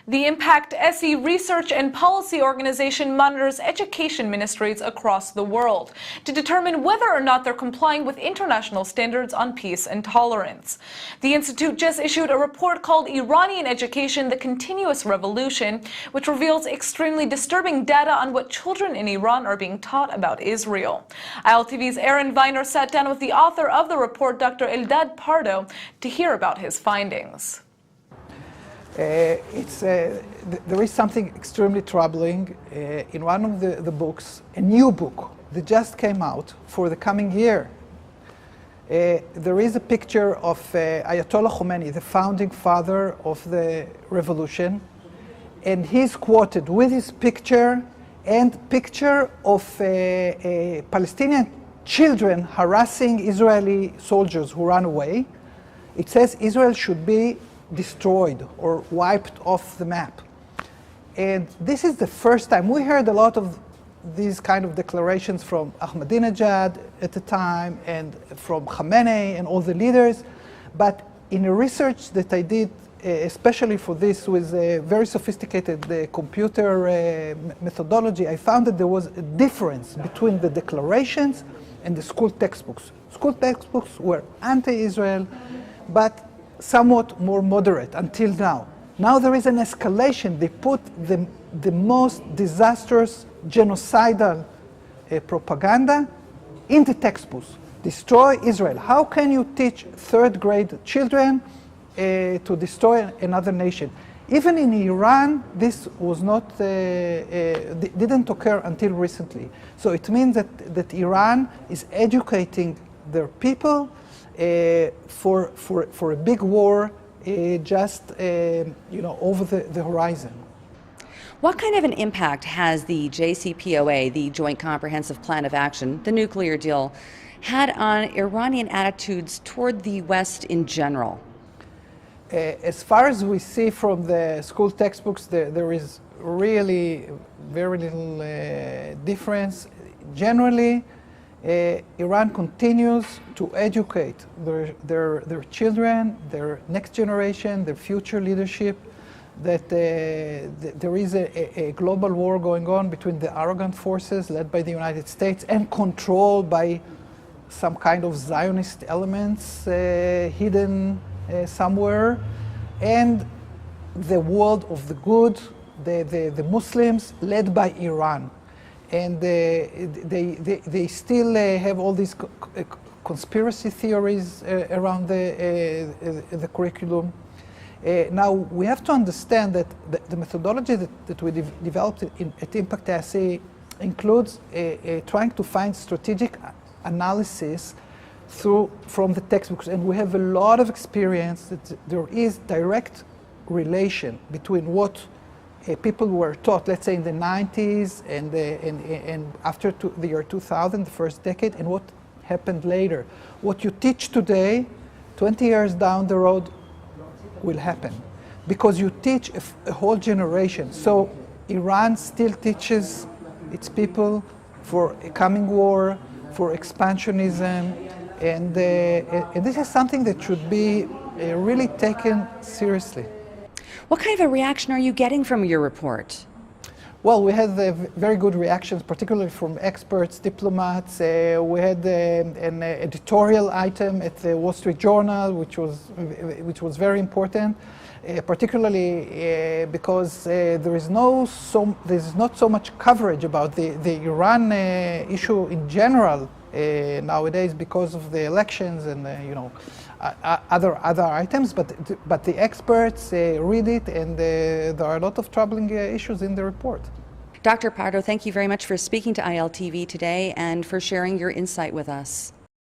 The Impact SE Research and Policy Organization monitors education ministries across the world to determine whether or not they're complying with international standards on peace and tolerance. The institute just issued a report called Iranian Education: The Continuous Revolution, which reveals extremely disturbing data on what children in Iran are being taught about Israel. ILTV's Aaron Viner sat down with the author of the report, Dr. Eldad Pardo, to hear about his findings. There is something extremely troubling in one of the books, a new book that just came out for the coming year. There is a picture of Ayatollah Khomeini, the founding father of the revolution, and he's quoted with his picture and picture of Palestinian children harassing Israeli soldiers who ran away. It says Israel should be destroyed or wiped off the map. And this is the first time. We heard a lot of these kind of declarations from Ahmadinejad at the time and from Khamenei and all the leaders. But in a research that I did, especially for this with a very sophisticated computer methodology, I found that there was a difference between the declarations and the school textbooks. School textbooks were anti-Israel, but somewhat more moderate until now. Now there is an escalation. They put the most disastrous genocidal propaganda in the textbooks. Destroy Israel. How can you teach third grade children to destroy another nation? Even in Iran, this was not, didn't occur until recently. So it means that Iran is educating their people for a big war just over the horizon. What kind of an impact has the JCPOA, the Joint Comprehensive Plan of Action, the nuclear deal, had on Iranian attitudes toward the West in general? As far as we see from the school textbooks, there is really very little difference. Generally, Iran continues to educate their children, their next generation, their future leadership, that there is a global war going on between the arrogant forces led by the United States and controlled by some kind of Zionist elements hidden somewhere, and the world of the good, the Muslims led by Iran. And they still have all these conspiracy theories around the curriculum. Now, we have to understand that the methodology that we developed at Impact SE includes trying to find strategic analysis from the textbooks. And we have a lot of experience that there is direct relation between what people were taught, let's say in the 90s and after the year 2000, the first decade, and what happened later. What you teach today, 20 years down the road, will happen, because you teach a whole generation. So Iran still teaches its people for a coming war, for expansionism, and this is something that should be really taken seriously. What kind of a reaction are you getting from your report? Well, we had very good reactions, particularly from experts, diplomats. We had an editorial item at the Wall Street Journal, which was very important, particularly because there's not so much coverage about the Iran issue in general nowadays because of the elections and other items, but the experts read it, and there are a lot of troubling issues in the report. Dr. Pardo, thank you very much for speaking to ILTV today and for sharing your insight with us.